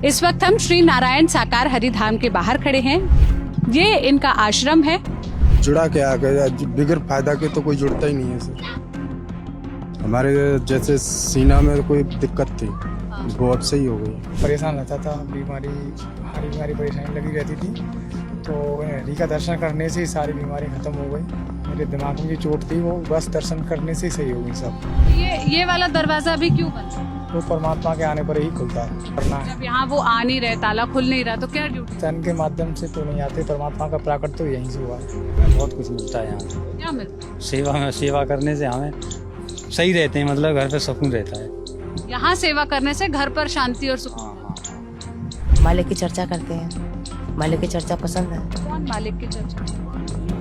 इस वक्त हम श्री नारायण साकार हरि धाम के बाहर खड़े हैं। ये इनका आश्रम है। जुड़ा क्या बिगर फायदा के तो कोई जुड़ता ही नहीं है सर। हमारे जैसे सीना में कोई दिक्कत थी वो अब सही हो गई। परेशान रहता था, बीमारी परेशानी लगी रहती थी, तो हरि का दर्शन करने से ही सारी बीमारी खत्म हो गई। मेरे दिमाग में जो चोट थी वो बस दर्शन करने से ही सही हो गई सब। ये वाला दरवाजा भी क्यों बंद है? वो परमात्मा के आने पर ही खुलता है। करना है। जब यहाँ वो आ नहीं रहे, ताला खुल नहीं रहा, तो क्या ड्यूटी? धन के माध्यम से तो नहीं आते, परमात्मा का प्राकट तो यहीं से हुआ है। बहुत कुछ मिलता है यहाँ। क्या मिलता है? सेवा करने से हमें सही रहते हैं, मतलब घर पे सुकून रहता है। यहाँ सेवा करने से घर पर शांति और सुकून। मालिक की चर्चा करते हैं, मालिक की चर्चा पसंद है। कौन मालिक की चर्चा?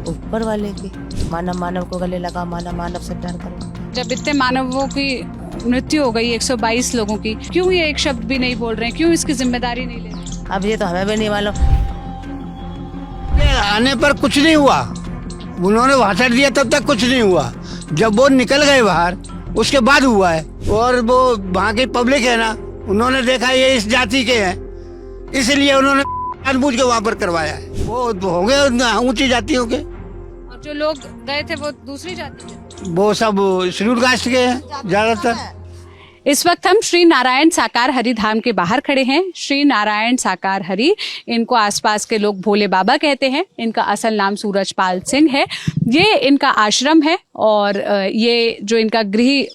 ऊपर वाले की। मानव को गले लगा, मानव से प्यार करो। जब इतने मानवों की मृत्यु हो गई, 122 लोगों की, क्यों ये एक शब्द भी नहीं बोल रहे हैं? क्यों इसकी जिम्मेदारी नहीं ले रहे? अब ये तो हमें भी नहीं मालूम। आने पर कुछ नहीं हुआ, उन्होंने भाषण दिया तब तक कुछ नहीं हुआ। जब वो निकल गए बाहर उसके बाद हुआ है। और वो वहाँ की पब्लिक है ना, उन्होंने देखा ये इस जाति के हैं, इसलिए उन्होंने जानबूझ के वहाँ पर करवाया है। वो होंगे ऊंची जातियों के, और जो लोग गए थे वो दूसरी जाति के, वो सब शेड्यूल कास्ट के हैं ज्यादातर। इस वक्त हम श्री नारायण साकार हरि धाम के बाहर खड़े हैं। श्री नारायण साकार हरि, इनको आसपास के लोग भोले बाबा कहते हैं। इनका असल नाम सूरजपाल सिंह है। ये इनका आश्रम है और ये जो इनका गृह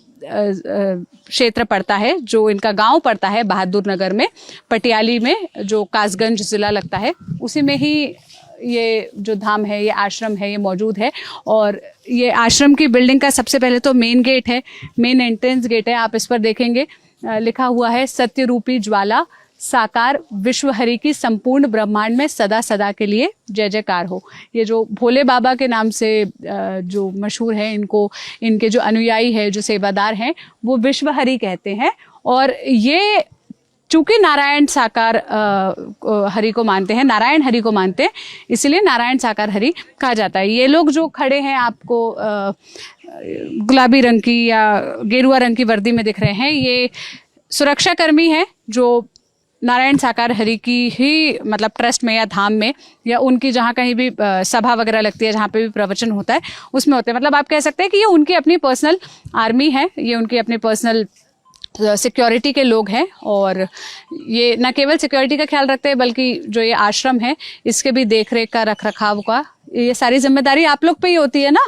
क्षेत्र पड़ता है, जो इनका गांव पड़ता है बहादुर नगर में, पटियाली में, जो कासगंज जिला लगता है, उसी में ही ये जो धाम है, ये आश्रम है, ये मौजूद है। और ये आश्रम की बिल्डिंग का सबसे पहले तो मेन गेट है, मेन एंट्रेंस गेट है। आप इस पर देखेंगे लिखा हुआ है, सत्य रूपी ज्वाला साकार विश्व हरि की संपूर्ण ब्रह्मांड में सदा सदा के लिए जय जयकार हो। ये जो भोले बाबा के नाम से जो मशहूर है, इनको, इनके जो अनुयायी है, जो सेवादार हैं, वो विश्व हरि कहते हैं। और ये चूंकि नारायण साकार हरि को मानते हैं, नारायण हरि को मानते हैं, इसलिए नारायण साकार हरि कहा जाता है। ये लोग जो खड़े हैं आपको गुलाबी रंग की या गेरुआ रंग की वर्दी में दिख रहे हैं, ये सुरक्षा कर्मी हैं जो नारायण साकार हरि की ही मतलब ट्रस्ट में या धाम में या उनकी जहाँ कहीं भी सभा वगैरह लगती है, जहाँ पे भी प्रवचन होता है, उसमें होते हैं। मतलब आप कह सकते हैं कि ये उनकी अपनी पर्सनल आर्मी है, ये उनकी अपनी पर्सनल सिक्योरिटी के लोग हैं। और ये न केवल सिक्योरिटी का ख्याल रखते हैं, बल्कि जो ये आश्रम है इसके भी देखरेख का, रख रखाव का, ये सारी जिम्मेदारी आप लोग पे ही होती है ना।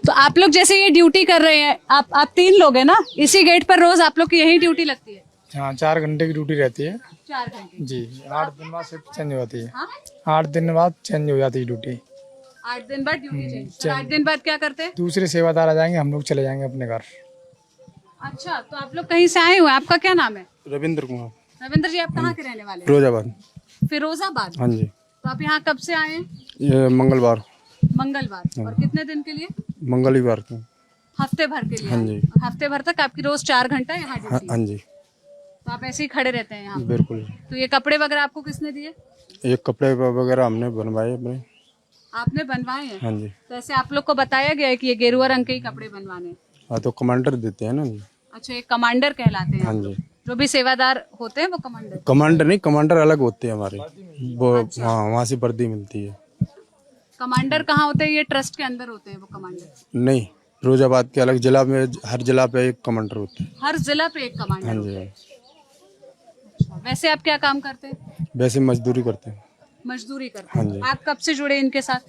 तो आप लोग जैसे ये ड्यूटी कर रहे हैं, आप 3 लोग हैं ना, इसी गेट पर रोज आप लोग की यही ड्यूटी लगती है? हाँ, 4 घंटे की ड्यूटी रहती है। 4 घंटे जी। 8 दिन बाद शिफ्ट चेंज हो जाती है। हाँ? 8 दिन बाद चेंज हो जाती है ड्यूटी। 8 दिन बाद ड्यूटी चेंज। 8 दिन बाद क्या करते हैं? दूसरे सेवादार आ जाएंगे, हम लोग चले जाएंगे अपने घर। अच्छा, तो आप लोग कहीं से आए हुए हैं? आपका क्या नाम है? रविंद्र कुमार। रविंद्र जी, आप कहाँ के रहने वाले हैं? फिरोजाबाद। फिरोजाबाद? हाँ जी। तो आप यहाँ कब से आए हैं? ये मंगलवार। मंगलवार। और कितने दिन के लिए? मंगलवार को। हफ्ते भर के लिए? हाँ जी। और हफ्ते भर तक आपकी रोज 4 घंटा यहाँ ड्यूटी? हाँ जी, तो आप ऐसे ही खड़े रहते हैं यहाँ? बिल्कुल। तो ये कपड़े वगैरह आपको किसने दिए? ये कपड़े वगैरह हमने बनवाए अपने। आपने बनवाए हैं? हाँ जी। तो ऐसे आप लोग को बताया गया है कि ये गेरुआ रंग के ही कपड़े बनवाने हैं? हाँ, तो कमांडर देते हैं ना। अच्छा, ये कमांडर कहलाते हैं? हाँ जी। जो भी सेवादार होते हैं वो कमांडर? कमांडर नहीं, कमांडर अलग होते हैं हमारे वो। हाँ, वहाँ से वर्दी मिलती है। कमांडर कहाँ होते हैं? ये ट्रस्ट के अंदर होते हैं वो कमांडर? नहीं, फिरोजाबाद के अलग जिला में, हर जिला पे एक कमांडर होता है। हर जिला पे एक कमांडर? हाँ होता जी। है। अच्छा, वैसे आप क्या काम करते हैं? वैसे मजदूरी करते हैं। मजदूरी करते हैं? हाँ जी। आप कब से जुड़े इनके साथ?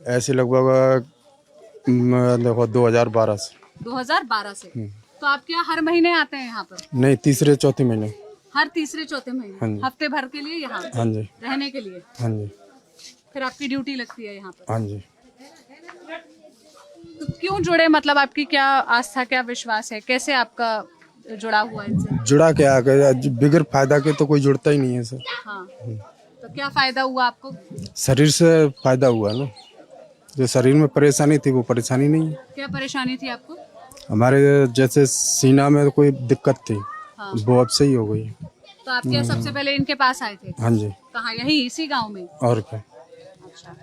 ऐसे लगभग देखो 2012 से। 2012 से? तो आप क्या हर महीने आते हैं यहाँ पर? नहीं, तीसरे चौथे महीने। हर तीसरे चौथे महीने? हाँ जी। हफ्ते भर के लिए यहाँ हाँ जी। रहने के लिए? हाँ जी। फिर आपकी ड्यूटी लगती है यहाँ पर? हाँ जी। तो क्यों जुड़े? मतलब आपकी क्या आस्था, क्या विश्वास है? कैसे आपका जुड़ा हुआ है इनसे? जुड़ा क्या बिगर फायदा के तो कोई जुड़ता ही नहीं है सर। हाँ, तो क्या फायदा हुआ आपको? शरीर से फायदा हुआ ना। जो शरीर में परेशानी थी वो परेशानी नहीं है। क्या परेशानी थी आपको? हमारे जैसे सीना में कोई दिक्कत थी, हाँ। वो अब सही हो गई। तो आप क्या सबसे पहले इनके पास आए थे? हाँ जी। कहाँ? यही इसी गांव में? और क्या? अच्छा,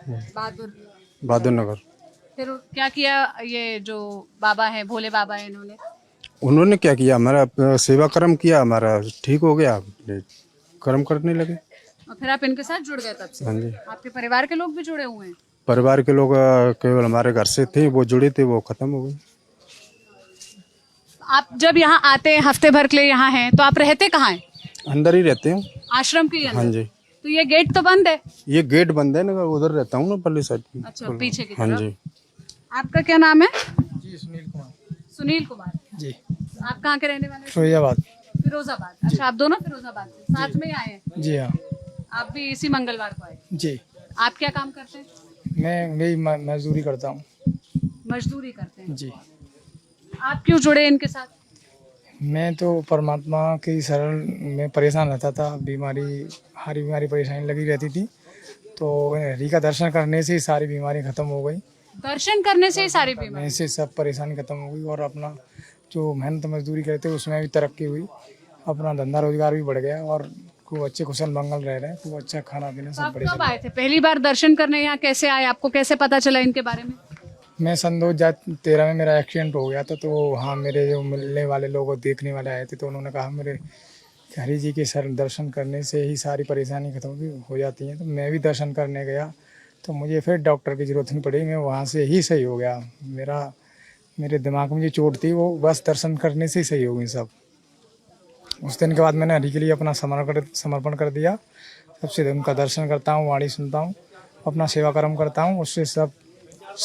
बहादुर नगर। फिर क्या किया ये जो बाबा है, भोले बाबा है, इन्होंने? उन्होंने क्या किया, हमारा सेवा कर्म किया, हमारा ठीक हो गया, कर्म करने लगे। और फिर आप इनके साथ जुड़ गए तब से? हाँ जी। आपके परिवार के लोग भी जुड़े हुए हैं? परिवार के लोग केवल हमारे घर से थे, वो जुड़े थे, वो खत्म हो गए। आप जब यहाँ आते हैं हफ्ते भर के लिए यहाँ हैं तो आप रहते कहाँ हैं? अंदर ही रहते हैं। आश्रम के अंदर? हाँ जी। तो ये गेट तो बंद है? ये गेट बंद है ना, उधर रहता हूँ ना पल्ली साइड की। अच्छा, पीछे की हाँ तरफ। जी। आपका क्या नाम है? जी सुनील कुमार। सुनील कुमार। जी आप कहाँ के रहने वाले हैं? फिरोजाबाद। फिरोजाबाद। अच्छा, आप दोनों फिरोजाबाद से साथ में ही आए हैं? जी हाँ। आप भी इसी मंगलवार को आए? जी आप क्या काम करते हैं? मैं वही मजदूरी करता हूँ। मजदूरी करते हैं। जी आप क्यों जुड़े इनके साथ? मैं तो परमात्मा की शरण में परेशान रहता था, हरी बीमारी परेशानी लगी रहती थी, तो हरि का दर्शन करने से ही सारी बीमारी खत्म हो गई। दर्शन करने से ही सारी बीमारी? ऐसे सब परेशानी खत्म हो गई और अपना जो मेहनत मजदूरी करते उसमें भी तरक्की हुई, अपना धंधा रोजगार भी बढ़ गया और खूब अच्छे कुशल मंगल रह रहे हैं, खूब अच्छा खाना पीना तो सब आप बढ़िया। कब आए थे? पहली बार दर्शन करने यहाँ कैसे आए? आपको कैसे पता चला इनके बारे में? मैं सन 2013 में मेरा एक्सीडेंट हो गया था, तो वहाँ मेरे जो मिलने वाले लोग और देखने वाले आए थे, तो उन्होंने कहा मेरे हरि जी के सर दर्शन करने से ही सारी परेशानी खत्म हो जाती है। तो मैं भी दर्शन करने गया, तो मुझे फिर डॉक्टर की ज़रूरत नहीं पड़ी, मैं वहाँ से ही सही हो गया। मेरे दिमाग में जो चोट थी वो बस दर्शन करने से ही सही हो गई सब। उस दिन के बाद मैंने हरि के लिए अपना समर्पण कर दिया। सबसे उनका दर्शन करता हूँ, वाणी सुनता हूँ, अपना सेवा कर्म करता हूँ, उससे सब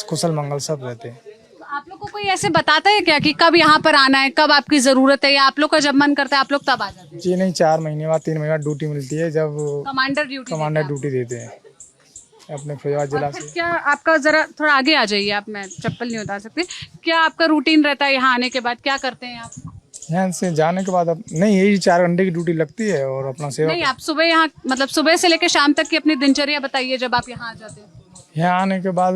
कुशल मंगल सब रहते हैं। तो आप लोग को कोई ऐसे बताता है क्या कि कब यहाँ पर आना है, कब आपकी जरूरत है, या आप लोग का जब मन करता है आप लोग तब आ जाते हैं? जी नहीं, 4 महीने बाद 3 महीने बाद ड्यूटी मिलती है, जब कमांडर ड्यूटी देते हैं अपने फैजाबाद जिला से। क्या आपका, जरा थोड़ा आगे आ जाइए आप, मैं चप्पल नहीं उतार सकती। क्या आपका रूटीन रहता है यहाँ आने के बाद, क्या करते हैं आप? यहाँ से जाने के बाद अब नहीं, यही 4 घंटे की ड्यूटी लगती है और अपना सेवा। नहीं, आप सुबह यहाँ मतलब सुबह से लेकर शाम तक की अपनी दिनचर्या बताइए जब आप यहाँ आ जाते हैं। यहाँ आने के बाद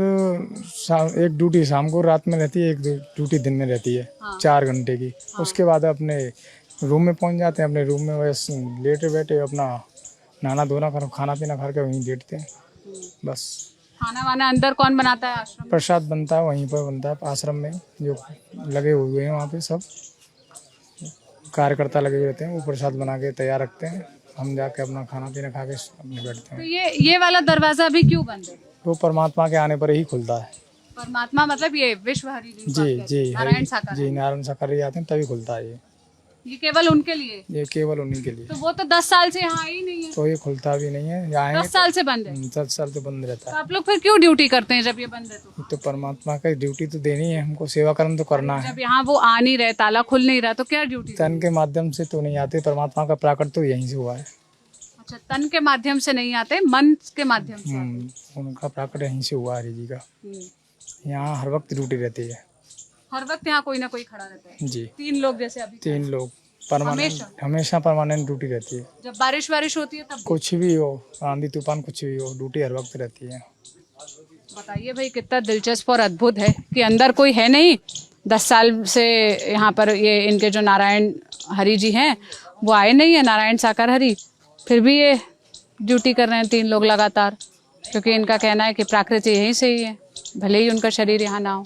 एक ड्यूटी शाम को रात में रहती है, एक ड्यूटी दिन में रहती है। हाँ। 4 घंटे की। उसके बाद अपने रूम में पहुँच जाते हैं, अपने रूम में बस लेटे बैठे अपना नहाना धोना खाना पीना खा के वहीं लेटते हैं बस। खाना वाना अंदर कौन बनाता है आश्रम में? प्रसाद बनता है, वहीं पर बनता है आश्रम में, जो लगे हुए हैं वहाँ पे सब कार्यकर्ता लगे हुए रहते हैं, वो प्रसाद बना के तैयार रखते हैं, हम जाके अपना खाना पीना खा के अपने बैठते तो हैं। ये वाला दरवाजा अभी क्यों बंद है? वो परमात्मा के आने पर ही खुलता है। परमात्मा मतलब ये विश्व हरि जी नारायण साकार? जी नारायण साकार आते हैं तभी खुलता है ये केवल उनके लिए? ये केवल उन्हीं के लिए। तो वो तो 10 साल से यहाँ ही नहीं है। तो ये खुलता भी नहीं है, यहाँ 10 साल से बंद है? 10 साल से बंद रहता तो है। आप लोग फिर क्यों ड्यूटी करते हैं जब ये बंद है? तो परमात्मा का ड्यूटी तो देनी है हमको, सेवा कर्म तो करना है। जब यहाँ वो आ नहीं रहे, ताला खुल नहीं रहा, तो क्या ड्यूटी? तन के माध्यम से तो नहीं आते, परमात्मा का प्राकट तो यहीं से हुआ है। अच्छा, तन के माध्यम से नहीं आते, मन के माध्यम से आते। उनका प्राकट यहीं से हुआ हरि जी का। हम्म। यहाँ हर वक्त ड्यूटी रहती है। हर वक्त यहाँ कोई ना कोई खड़ा रहता है? जी 3 लोग जैसे अभी? 3 लोग परमानेंट, हमेशा परमानेंट ड्यूटी रहती है। जब बारिश होती है तब? कुछ भी हो, आंधी तूफान कुछ भी हो, ड्यूटी हर वक्त रहती है। बताइए भाई, कितना दिलचस्प और अद्भुत है कि अंदर कोई है नहीं। 10 साल से यहाँ पर ये इनके जो नारायण हरि जी हैं वो आए नहीं है, नारायण साकार हरि, फिर भी ये ड्यूटी कर रहे हैं 3 लोग लगातार, क्योंकि इनका कहना है कि प्राकृति यहीं से ही है, भले ही उनका शरीर यहाँ ना हो।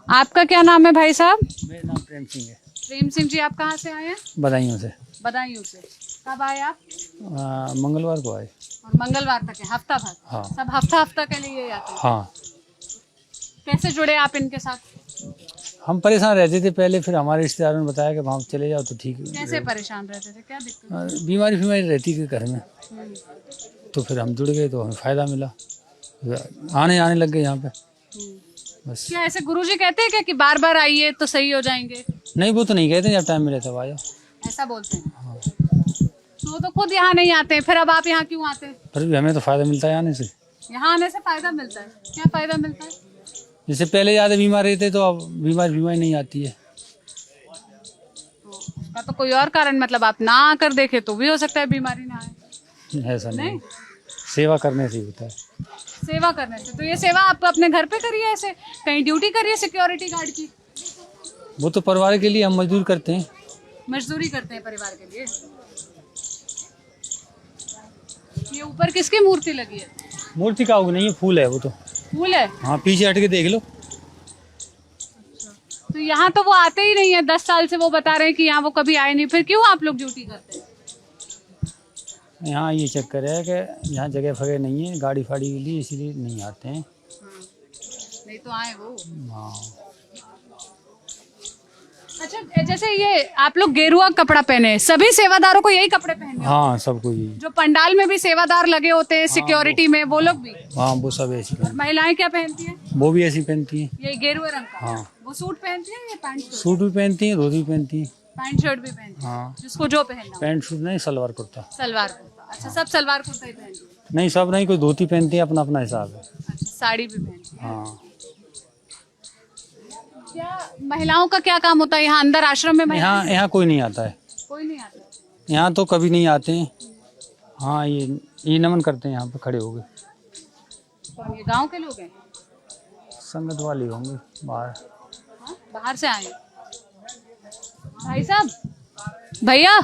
आपका क्या नाम है भाई साहब? मेरा नाम प्रेम सिंह है। प्रेम सिंह जी, आप कहाँ से आए हैं? बधाइयों से। बदायूं से। कब आए आप? मंगलवार को आए। और मंगलवार तक है, हफ्ता भर? हाँ। सब हफ्ता के लिए आते हैं? हाँ। कैसे जुड़े आप इनके साथ? हम परेशान रहते थे पहले, फिर हमारे रिश्तेदारों ने बताया कि वहाँ चले जाओ तो ठीक है। कैसे परेशान रहते थे, क्या दिक्कत? बीमारी रहती थी घर में, तो फिर हम जुड़ गए तो हमें फ़ायदा मिला, आने लग गए यहाँ पे बस। क्या ऐसे गुरुजी कहते हैं क्या कि बार बार आइए तो सही हो जाएंगे? नहीं, वो तो नहीं कहते, जब टाइम मिले तब आ जाओ, ऐसा बोलते हैं? हाँ। तो खुद यहाँ नहीं आते, फिर अब आप यहाँ क्यों आते हैं? फिर भी हमें तो फ़ायदा मिलता है आने से। यहाँ आने से फायदा मिलता है? क्या फायदा मिलता है? जैसे पहले ज़्यादा बीमार रहते तो अब बीमारी नहीं आती है। उसका तो कोई और कारण, मतलब आप ना आकर देखे तो भी हो सकता है बीमारी ना आए। ऐसा नहीं, सेवा करने से ही होता है। सेवा करने से? तो ये सेवा आप अपने घर पे करिए, ऐसे कहीं ड्यूटी करिए सिक्योरिटी गार्ड की? वो तो परिवार के लिए हम मजदूर करते हैं। मजदूरी करते हैं परिवार के लिए। ये ऊपर किसकी मूर्ति लगी है? मूर्ति का नहीं है, फूल है वो तो। फूल है? हाँ, पीछे हट के देख लो। तो यहाँ तो वो आते ही नहीं है, 10 साल से वो बता रहे हैं कि यहाँ वो कभी आए नहीं, फिर क्यों आप लोग ड्यूटी करते हैं? यहाँ ये चक्कर है कि यहाँ जगह फगह नहीं है गाड़ी फाड़ी के लिए, इसलिए नहीं आते हैं। नहीं तो आए वो। हाँ। अच्छा, जैसे ये आप लोग गेरुआ कपड़ा पहने, सभी सेवादारों को यही कपड़े पहने हैं? हाँ सबको ये। जो पंडाल में भी सेवादार लगे होते हैं सिक्योरिटी में, वो लोग भी? हाँ वो सब ऐसी पहनती महिलाएं क्या पहनती हैं? हैं। वो भी ऐसी पहनती हैं। ये गेरुए रंग का? हाँ। वो सूट पहनती है या पैंट शर्ट? सूट भी पहनती हैं, धोती भी पहनती हैं। पैंट शर्ट भी पहनती है? हाँ। जिसको जो पहनना हो। पैंट शूट नहीं, सलवार कुर्ता। सलवार कुर्ता। अच्छा, सब सलवार कुर्ता ही पहनती है? नहीं सब नहीं, कोई धोती पहनती है, अपना अपना हिसाब है। अच्छा, साड़ी भी पहनती है? हाँ। क्या महिलाओं का क्या काम होता है यहाँ अंदर आश्रम में? यहाँ कोई नहीं आता है। कोई नहीं आता? यहाँ तो कभी नहीं आते हैं। हाँ ये नमन करते हैं यहाँ पे खड़े हो गए। कौन, ये गांव के लोग हैं? संगत वाले होंगे बाहर। हाँ? बाहर से आए? भाई साहब, भैया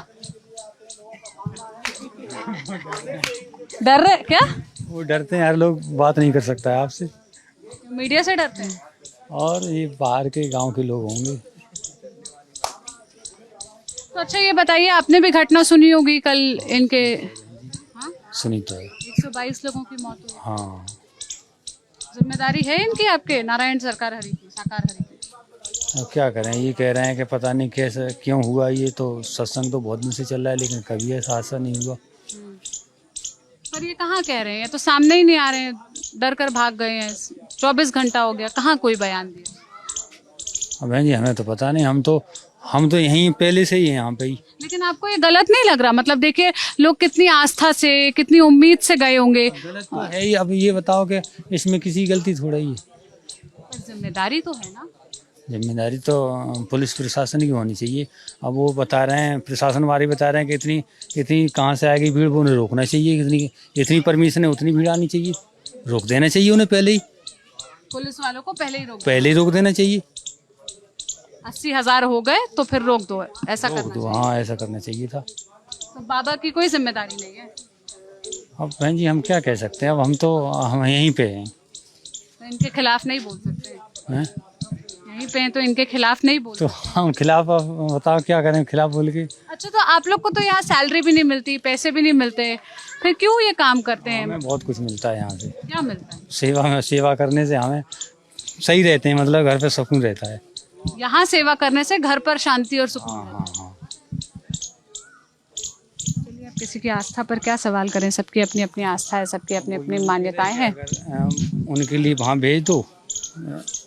डर रहे क्या? वो डरते हैं यार, लोग बात नहीं कर सकता है आपसे। मीडिया से डरते हैं? और ये बाहर के गांव के लोग होंगे। तो अच्छा ये बताइए, आपने भी घटना सुनी होगी कल इनके? हाँ? सुनी तो है। 122 लोगों की मौत हुई। हाँ। जिम्मेदारी है इनकी, आपके नारायण सरकार हरि की, साकार हरि की? अब क्या करें, ये कह रहे हैं कि पता नहीं कैसे क्यों हुआ ये, तो सत्संग तो बहुत दिन से चल रहा है लेकिन कभी ऐसा हादसा नहीं हुआ। पर ये कहाँ कह रहे हैं? ये तो सामने ही नहीं आ रहे हैं, डर कर भाग गए हैं। 24 घंटा हो गया, कहाँ कोई बयान दिया? अब बहन जी हमें तो पता नहीं, हम तो यहीं पहले से ही हैं यहाँ पे ही। लेकिन आपको ये गलत नहीं लग रहा? मतलब देखिए, लोग कितनी आस्था से, कितनी उम्मीद से गए होंगे। गलत तो है ही। अब ये बताओ कि इसमें किसी की गलती थोड़ा ही है। पर जिम्मेदारी तो है ना? जिम्मेदारी तो पुलिस प्रशासन की होनी चाहिए। अब वो बता रहे हैं, प्रशासन वाले बता रहे हैं कि इतनी कहाँ से आएगी भीड़, वो उन्हें रोकना चाहिए। इतनी परमिशन है, उतनी भीड़ आनी चाहिए, रोक देना चाहिए उन्हें पहले ही। पुलिस वालों को पहले ही रोक देना चाहिए। 80,000 हो गए तो फिर रोक दो, ऐसा करना चाहिए। हाँ ऐसा करना चाहिए था। तो बाबा की कोई जिम्मेदारी नहीं है? अब बहन जी हम क्या कह सकते हैं, अब हम यहीं पे हैं। तो इनके खिलाफ नहीं बोल सकते हैं? यहीं पे हैं तो इनके खिलाफ नहीं बोल तो हम खिलाफ, अब बताओ क्या करें खिलाफ बोल के। अच्छा, तो आप लोग को तो यहाँ सैलरी भी नहीं मिलती, पैसे भी नहीं मिलते, फिर क्यों ये काम करते हैं? हमें बहुत कुछ मिलता है यहाँ से। क्या मिलता है? सेवा करने से हमें सही रहते हैं, मतलब घर पे सुकून रहता है। यहाँ सेवा करने से घर पर शांति और सुकून हाँ रहता है। हाँ। चलिए, आप किसी की आस्था पर क्या सवाल करें, सबकी अपनी अपनी आस्था है, सबकी अपनी अपनी मान्यताएं हैं। उनके लिए वहाँ भेज दो,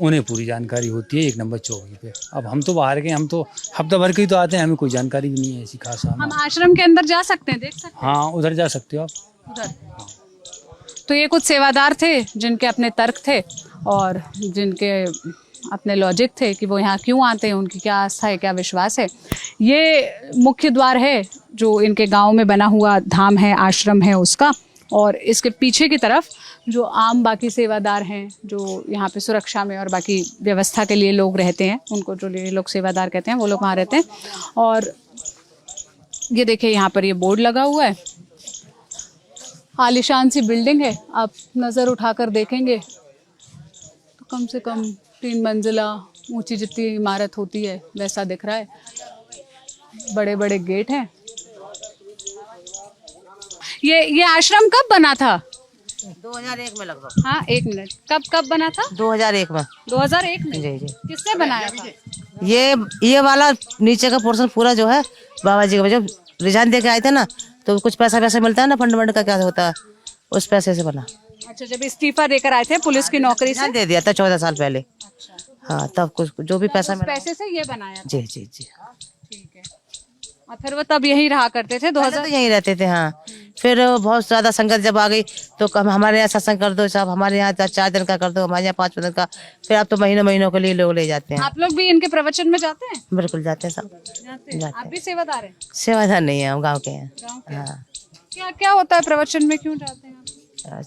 उन्हें पूरी जानकारी होती है 1 नंबर चौकी पे। अब हम तो बाहर के, हम तो हफ्ता भर के ही तो आते हैं, हमें कोई जानकारी भी नहीं है ऐसी खास। हम आश्रम के अंदर जा सकते हैं, देख सकते हैं? हाँ उधर जा सकते हो आप। उधर तो ये कुछ सेवादार थे जिनके अपने तर्क थे और जिनके अपने लॉजिक थे कि वो यहाँ क्यों आते हैं, उनकी क्या आस्था है, क्या विश्वास है। ये मुख्य द्वार है जो इनके गांव में बना हुआ धाम है, आश्रम है उसका, और इसके पीछे की तरफ जो आम बाकी सेवादार हैं, जो यहाँ पे सुरक्षा में और बाकी व्यवस्था के लिए लोग रहते हैं, उनको जो ये लोग सेवादार कहते हैं, वो लोग वहाँ रहते हैं। और ये देखिए यहाँ पर ये बोर्ड लगा हुआ है, आलीशान सी बिल्डिंग है। आप नज़र उठाकर देखेंगे तो कम से कम 3 मंजिला ऊंची जितनी इमारत होती है वैसा दिख रहा है। बड़े बड़े गेट हैं। ये आश्रम कब बना था? 2001 में लगभग। हाँ, 1 मिनट, कब बना था? 2001 में। 2001 में? जी जी। किसने बनाया था? ये वाला नीचे का पोर्शन पूरा जो है बाबा जी का, जब रिजाइन दे के आए थे ना, तो कुछ पैसा मिलता है ना, फंड का क्या होता है, उस पैसे से बना। अच्छा, जब इस्तीफा देकर आए थे पुलिस की नौकरी से? दे दिया था 14 साल पहले। अच्छा, हाँ, तब कुछ जो भी पैसा उस पैसे से ये बनाया था? जी जी जी। ठीक है। और फिर वो तब यहीं रहा करते थे? 2000 तो यहीं रहते थे। हाँ, फिर बहुत ज्यादा संगत जब आ गई तो हमारे यहाँ सत्संग कर दो साहब, हमारे यहाँ 4 दिन का कर दो, हमारे यहाँ 5 दिन का। फिर अब तो महीनों के लिए लोग ले जाते हैं। आप लोग भी इनके प्रवचन में जाते हैं? बिल्कुल जाते हैं सब। जाते हैं। आप भी सेवादार हैं? सेवादार नहीं है, हम गाँव के हैं। गाँव के? हाँ। क्या क्या होता है प्रवचन में, क्यों जाते हैं आप?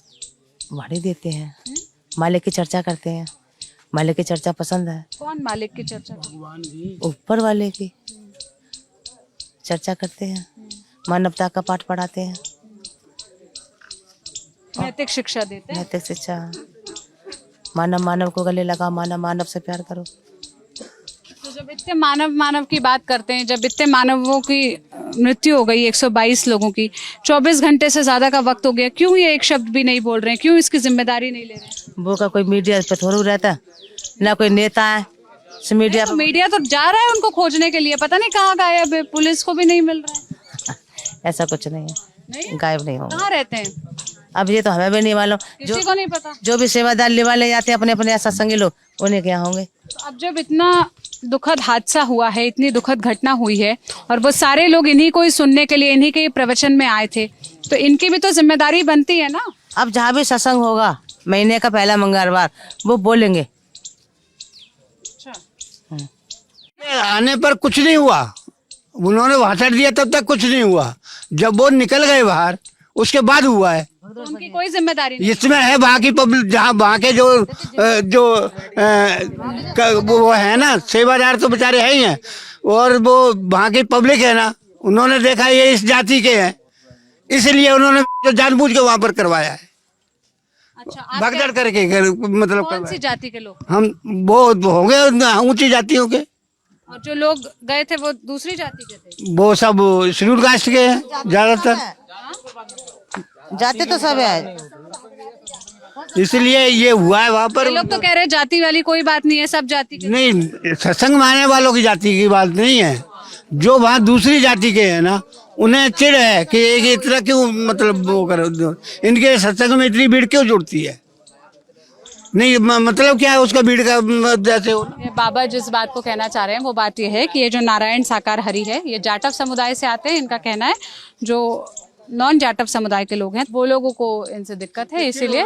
वाणी देते हैं, मालिक की चर्चा करते हैं। मालिक की चर्चा पसंद है। कौन मालिक की चर्चा करते? ऊपर वाले की चर्चा करते हैं, मानवता का पाठ पढ़ाते हैं, नैतिक शिक्षा देते हैं। नैतिक शिक्षा। मानव को गले लगा, मानव से प्यार करो। तो जब जब इतने मानव की बात करते हैं, जब इतने मानवों की मृत्यु हो गई 122 लोगों की, 24 घंटे से ज्यादा का वक्त हो गया, क्यों ये एक शब्द भी नहीं बोल रहे हैं, क्यों इसकी जिम्मेदारी नहीं ले रहे हैं? वो का कोई मीडिया पे थोड़ा रहता, ना कोई नेता है मीडिया तो मीडिया तो जा रहा है उनको खोजने के लिए, पता नहीं कहाँ गायब है, पुलिस को भी नहीं मिल रहा है। ऐसा कुछ नहीं है, नहीं? गायब नहीं होगा। कहाँ रहते हैं? अब ये तो हमें भी नहीं मालूम, किसी को नहीं पता। जो भी सेवादार लेवा ले जाते हैं अपने अपने सत्संगी लोग, उन्हें क्या होंगे। तो अब जब इतना दुखद हादसा हुआ है, इतनी दुखद घटना हुई है, और वो सारे लोग इन्हीं को ही सुनने के लिए, इन्हीं के प्रवचन में आए थे, तो इनकी भी तो जिम्मेदारी बनती है ना। अब जहाँ भी सत्संग होगा महीने का पहला मंगलवार, वो बोलेंगे। आने पर कुछ नहीं हुआ, उन्होंने भाषण दिया तब तक कुछ नहीं हुआ, जब वो निकल गए बाहर उसके बाद हुआ है। तो उनकी कोई जिम्मेदारी नहीं। इसमें है वहाँ की पब्लिक, जहाँ वहाँ के वो है ना सेवादार तो बेचारे है ही हैं, और वो वहाँ की पब्लिक है ना, उन्होंने देखा ये इस जाति के हैं, इसलिए उन्होंने जानबूझ के वहाँ पर करवाया है। अच्छा, आप भगदड़ करके मतलब कौन सी जाति के लोग? हम वो होंगे ऊंची जातियों के, और जो लोग गए थे वो दूसरी जाति के थे? वो सब शेड्यूल कास्ट के हैं ज्यादातर, जाते तो सब है, इसलिए ये हुआ है वहाँ पर। ये लोग तो कह रहे हैं जाति वाली कोई बात नहीं है, सब जाति के। नहीं, सत्संग मानने वालों की जाति की बात नहीं है, जो वहाँ दूसरी जाति के हैं ना, उन्हें चिढ़ है कि एक इतना क्यों मतलब वो करो, इनके सत्संग में इतनी भीड़ क्यों जुड़ती है, नहीं मतलब क्या है उसका भीड़ का जैसे ये बाबा जिस बात को कहना चाह रहे हैं वो बात ये है कि ये जो नारायण साकार हरि है, ये जाटव समुदाय से आते हैं। इनका कहना है जो नॉन जाटव समुदाय के लोग हैं वो लोगों को इनसे दिक्कत है, इसीलिए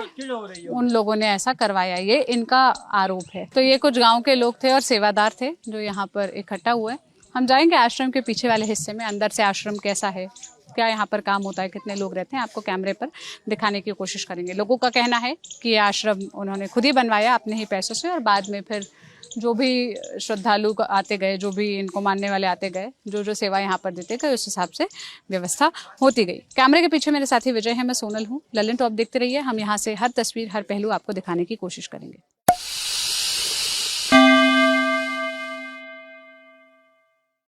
उन लोगों ने ऐसा करवाया, ये इनका आरोप है। तो ये कुछ गांव के लोग थे और सेवादार थे जो यहाँ पर इकट्ठा हुए। हम जाएंगे आश्रम के पीछे वाले हिस्से में, अंदर से आश्रम कैसा है, क्या यहाँ पर काम होता है, कितने लोग रहते हैं, आपको कैमरे पर दिखाने की कोशिश करेंगे। लोगों का कहना है कि ये आश्रम उन्होंने खुद ही बनवाया अपने ही पैसों से, और बाद में फिर जो भी श्रद्धालु आते गए, जो भी इनको मानने वाले आते गए, जो जो सेवा यहाँ पर देते गए, उस हिसाब से व्यवस्था होती गई। कैमरे के पीछे मेरे साथी विजय है, मैं सोनल हूँ। ललन टॉप देखते रहिए, हम यहाँ से हर तस्वीर, हर पहलू आपको दिखाने की कोशिश करेंगे।